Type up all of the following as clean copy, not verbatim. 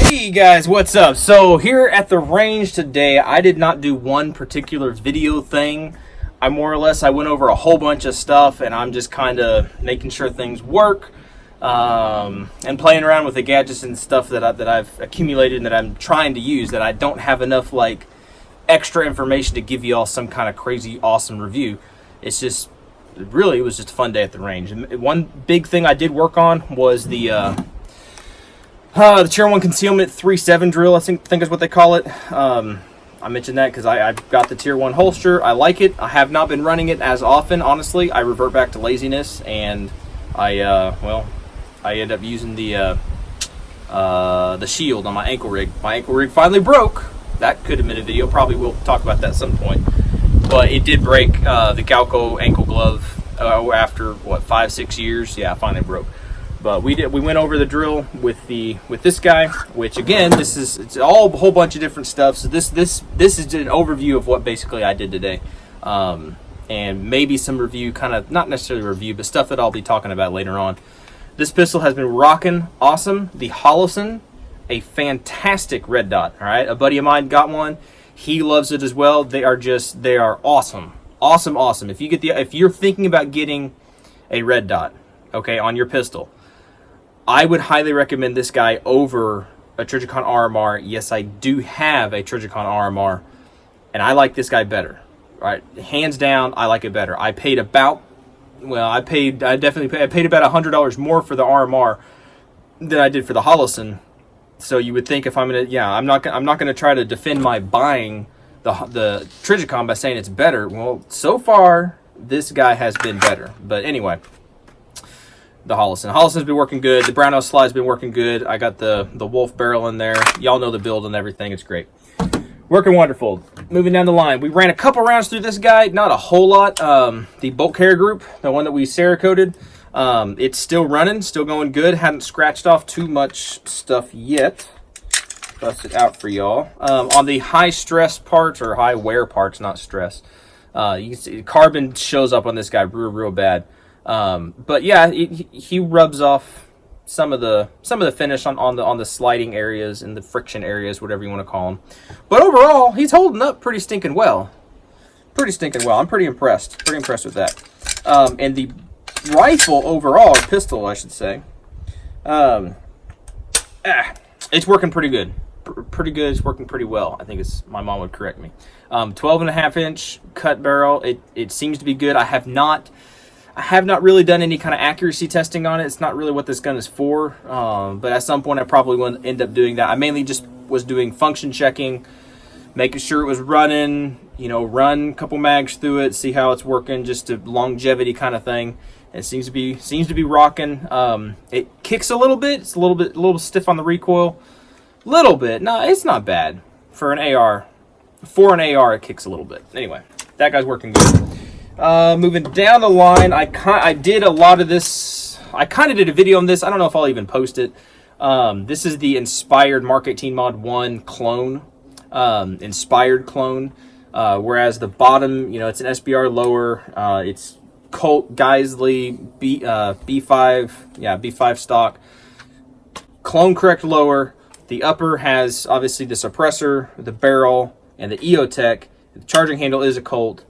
Hey guys, what's up? So here at the range today, I did not do one particular video thing. I went over a whole bunch of stuff, and I'm just kind of making sure things work and playing around with the gadgets and stuff that I've accumulated and that I'm trying to use, that I don't have enough like extra information to give you all some kind of crazy awesome review. It was just a fun day at the range. And one big thing I did work on was the Tier 1 Concealment 3-7 drill, I think is what they call it. I mentioned that because I've got the Tier 1 holster. I like it. I have not been running it as often, honestly. I revert back to laziness, and I end up using the shield on my ankle rig. My ankle rig finally broke. That could have been a video. Probably we'll talk about that at some point. But it did break, the Galco ankle glove after, 5-6 years? Yeah, it finally broke. But we went over the drill with this guy, which again, it's all a whole bunch of different stuff. So this is an overview of what basically I did today, and maybe some review, kind of not necessarily review, but stuff that I'll be talking about later on. This pistol has been rocking awesome. The Holliston, a fantastic red dot. All right, a buddy of mine got one. He loves it as well. They are awesome, awesome. If you're thinking about getting a red dot, okay, on your pistol, I would highly recommend this guy over a Trijicon RMR. Yes, I do have a Trijicon RMR, and I like this guy better. Right, hands down, I like it better. I paid about $100 more for the RMR than I did for the Holliston. So you would think if I'm not gonna try to defend my buying the Trijicon by saying it's better. Well, so far this guy has been better. But anyway, the Holliston's been working good. The Brownell slide's been working good. I got the Wolf barrel in there. Y'all know the build and everything. It's great. Working wonderful. Moving down the line, we ran a couple rounds through this guy. Not a whole lot. The bolt carrier group, the one that we Cerakoted, it's still running, still going good. Hadn't scratched off too much stuff yet. Bust it out for y'all. On the high stress parts, or high wear parts, not stress, you can see carbon shows up on this guy real bad. But yeah, he rubs off some of the finish on the sliding areas and the friction areas, whatever you want to call them. But overall, he's holding up pretty stinking well. I'm pretty impressed with that. And the rifle overall, or pistol, I should say, it's working pretty good. It's working pretty well. I think my mom would correct me. 12.5-inch cut barrel. It seems to be good. I have not really done any kind of accuracy testing on it. It's not really what this gun is for. But at some point, I probably will end up doing that. I mainly just was doing function checking, making sure it was running, run a couple mags through it, see how it's working, just a longevity kind of thing. It seems to be rocking. It kicks a little bit. It's a little stiff on the recoil. Little bit. No, it's not bad for an AR. For an AR, it kicks a little bit. Anyway, that guy's working good. Moving down the line, I did a lot of this. I kind of did a video on this. I don't know if I'll even post it. This is the Inspired Mark 18 Mod 1 clone. Inspired clone. Whereas the bottom, it's an SBR lower. It's Colt Geisley B5 stock. Clone correct lower. The upper has obviously the suppressor, the barrel, and the EOTech. The charging handle is a Colt.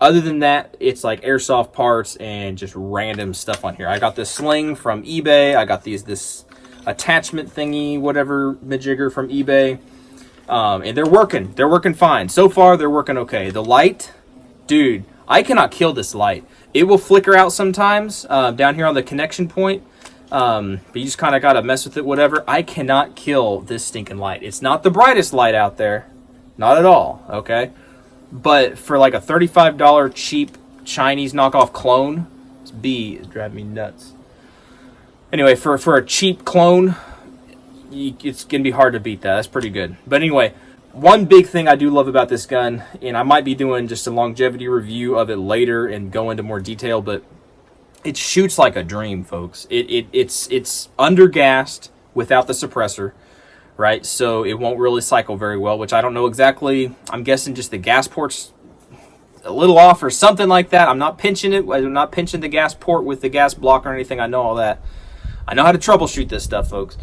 Other than that, it's like airsoft parts and just random stuff on here. I got this sling from eBay. I got this attachment thingy, whatever, majigger from eBay. And they're working. They're working fine. So far, they're working okay. The light, dude, I cannot kill this light. It will flicker out sometimes down here on the connection point. But you just kind of got to mess with it, whatever. I cannot kill this stinking light. It's not the brightest light out there. Not at all, okay? But for like a $35 cheap Chinese knockoff clone, this bee is driving me nuts. Anyway, for a cheap clone, it's going to be hard to beat that. That's pretty good. But anyway, one big thing I do love about this gun, and I might be doing just a longevity review of it later and go into more detail, but it shoots like a dream, folks. It's undergassed without the suppressor, right? So it won't really cycle very well, which I don't know exactly. I'm guessing just the gas port's a little off or something like that. I'm not pinching it. I'm not pinching the gas port with the gas block or anything. I know all that. I know how to troubleshoot this stuff, folks.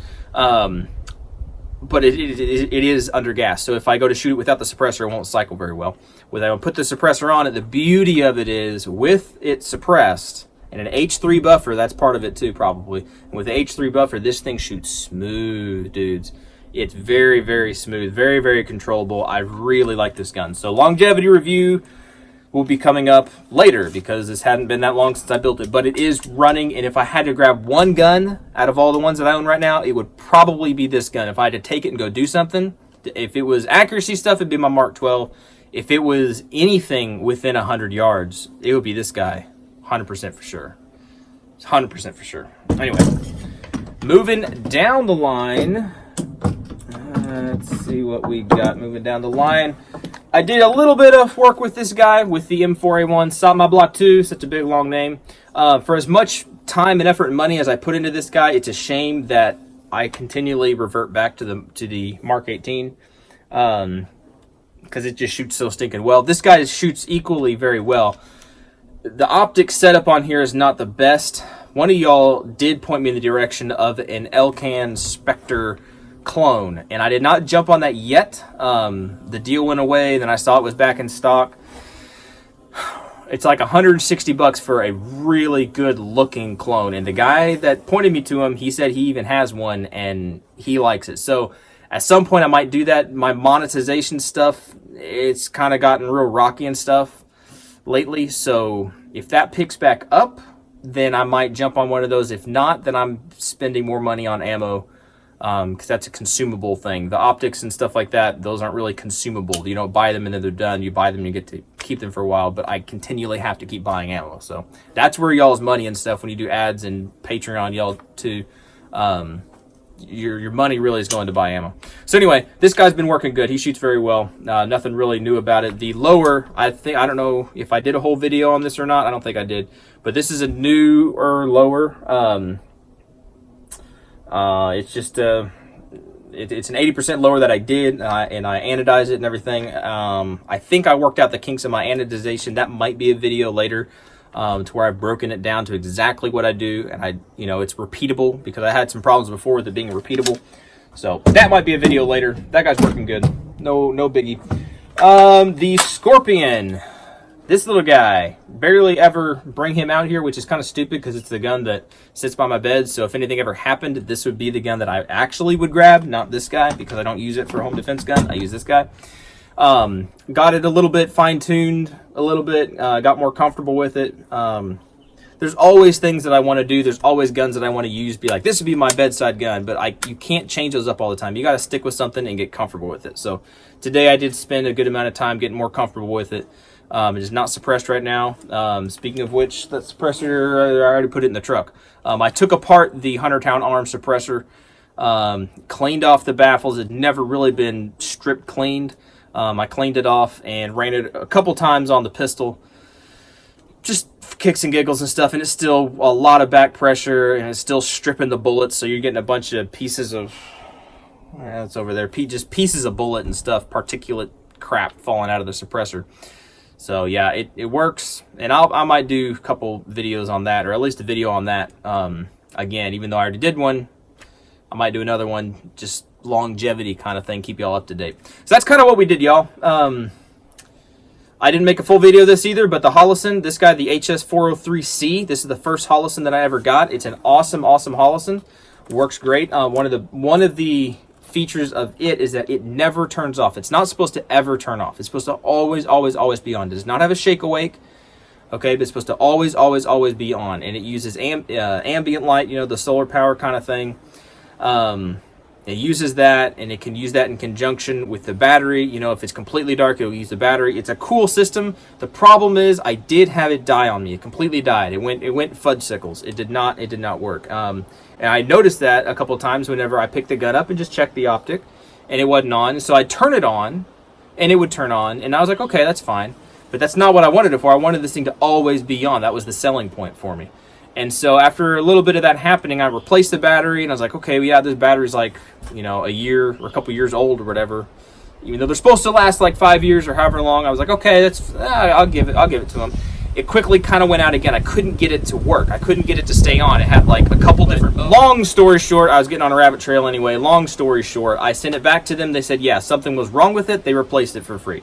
but it is under gas. So if I go to shoot it without the suppressor, it won't cycle very well. When I put the suppressor on it, the beauty of it is with it suppressed and an H3 buffer, that's part of it too probably. And with the H3 buffer, this thing shoots smooth, dudes. It's very, very smooth, very, very controllable. I really like this gun. So longevity review will be coming up later because this hadn't been that long since I built it, but it is running. And if I had to grab one gun out of all the ones that I own right now, it would probably be this gun. If I had to take it and go do something, if it was accuracy stuff, it'd be my Mark 12. If it was anything within 100 yards, it would be this guy, 100% for sure. 100% for sure. Anyway, moving down the line. Let's see what we got moving down the line. I did a little bit of work with this guy with the M4A1. Stop My Block 2, such a big long name. For as much time and effort and money as I put into this guy, it's a shame that I continually revert back to the Mark 18 because it just shoots so stinking well. This guy shoots equally very well. The optics setup on here is not the best. One of y'all did point me in the direction of an Elcan Spectre clone, and I did not jump on that yet. The deal went away, then I saw it was back in stock. It's like $160 for a really good looking clone, and the guy that pointed me to him, he said he even has one and he likes it. So at some point I might do that. My monetization stuff, it's kind of gotten real rocky and stuff lately, so if that picks back up, then I might jump on one of those. If not, then I'm spending more money on ammo, because that's a consumable thing. The optics and stuff like that, those aren't really consumable. You don't buy them and then they're done. You buy them and you get to keep them for a while, but I continually have to keep buying ammo. So that's where y'all's money and stuff, when you do ads and Patreon, y'all too, your money really is going to buy ammo. So anyway, this guy's been working good. He shoots very well. Nothing really new about it. The lower, I don't know if I did a whole video on this or not. I don't think I did, but this is a newer lower. It's just it's an 80% lower that I did, and I anodized it and everything. I think I worked out the kinks of my anodization. That might be a video later, to where I've broken it down to exactly what I do, and it's repeatable, because I had some problems before with it being repeatable. So that might be a video later. That guy's working good. No biggie. The Scorpion. This little guy, barely ever bring him out here, which is kind of stupid because it's the gun that sits by my bed. So if anything ever happened, this would be the gun that I actually would grab, not this guy, because I don't use it for a home defense gun. I use this guy. Got it a little bit fine-tuned, a little bit, got more comfortable with it. There's always things that I want to do. There's always guns that I want to use. Be like, this would be my bedside gun, but you can't change those up all the time. You got to stick with something and get comfortable with it. So today I did spend a good amount of time getting more comfortable with it. It is not suppressed right now. Speaking of which, that suppressor, I already put it in the truck. I took apart the 100-pound arm suppressor, cleaned off the baffles. It had never really been stripped cleaned. I cleaned it off and ran it a couple times on the pistol, just for kicks and giggles and stuff, and it's still a lot of back pressure, and it's still stripping the bullets, so you're getting a bunch of pieces of, it's over there, just pieces of bullet and stuff, particulate crap falling out of the suppressor. So yeah, it works, and I might do a couple videos on that, or at least a video on that. Again, even though I already did one, I might do another one, just longevity kind of thing, keep y'all up to date. So that's kind of what we did, y'all. I didn't make a full video of this either, but the Holliston, this guy, the HS403C, this is the first Holliston that I ever got. It's an awesome Holliston. Works great. One of the features of it is that it never turns off. It's not supposed to ever turn off. It's supposed to always be on. It does not have a shake awake, okay, but it's supposed to always be on, and it uses ambient light, the solar power kind of thing. It uses that, and it can use that in conjunction with the battery. If it's completely dark, it'll use the battery. It's a cool system. The problem is I did have it die on me. It completely died. It went fudgesicles. It did not work. And I noticed that a couple of times whenever I picked the gun up and just checked the optic, and it wasn't on. So I'd turn it on, and it would turn on, and I was like, okay, that's fine. But that's not what I wanted it for. I wanted this thing to always be on. That was the selling point for me. And so after a little bit of that happening, I replaced the battery, and I was like, okay, well, yeah, this battery's like, a year or a couple years old or whatever. Even though they're supposed to last like 5 years or however long, I was like, okay, I'll give it to them. it quickly kind of went out again. I couldn't get it to work. I couldn't get it to stay on. It had like a couple different... Long story short, I was getting on a rabbit trail anyway. Long story short, I sent it back to them. They said, yeah, something was wrong with it. They replaced it for free.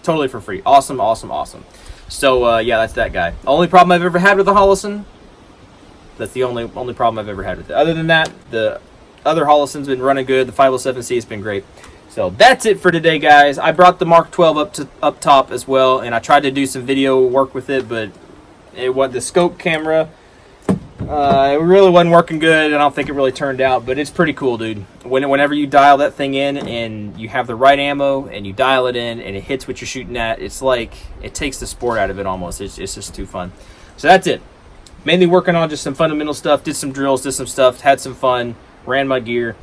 Totally for free. Awesome, awesome, awesome. So, yeah, that's that guy. Only problem I've ever had with the Holliston. That's the only problem I've ever had with it. Other than that, the other Holliston's been running good. The 507C has been great. So that's it for today, guys. I brought the Mark 12 up top as well, and I tried to do some video work with it, but the scope camera, it really wasn't working good. I don't think it really turned out, but it's pretty cool, dude. Whenever you dial that thing in and you have the right ammo and you dial it in and it hits what you're shooting at, it's like it takes the sport out of it almost. It's just too fun. So that's it. Mainly working on just some fundamental stuff, did some drills, did some stuff, had some fun, ran my gear.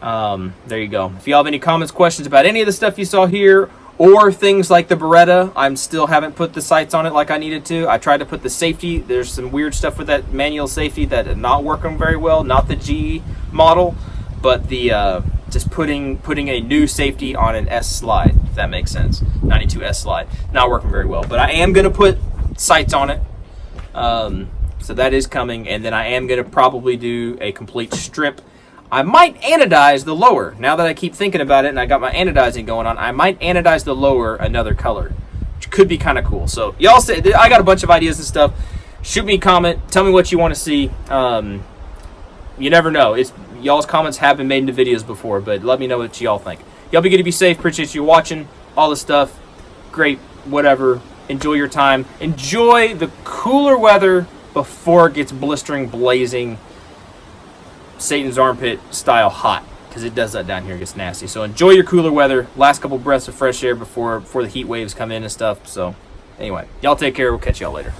There you go. If you have any comments, questions about any of the stuff you saw here, or things like the Beretta, I still haven't put the sights on it like I needed to. I tried to put the safety. There's some weird stuff with that manual safety that is not working very well. Not the G model, but the just putting a new safety on an S slide, if that makes sense. 92 S slide. Not working very well. But I am going to put sights on it. So that is coming. And then I am going to probably do a complete strip. I might anodize the lower. Now that I keep thinking about it and I got my anodizing going on, I might anodize the lower another color, which could be kind of cool. So y'all say, I got a bunch of ideas and stuff. Shoot me a comment. Tell me what you want to see. You never know. Y'all's comments have been made into videos before, but let me know what y'all think. Y'all be good to be safe. Appreciate you watching all the stuff. Great, whatever. Enjoy your time. Enjoy the cooler weather before it gets blistering, blazing, Satan's armpit style hot, because it does that down here. It gets nasty. So enjoy your cooler weather. Last couple breaths of fresh air before the heat waves come in and stuff. So anyway, y'all take care. We'll catch y'all later.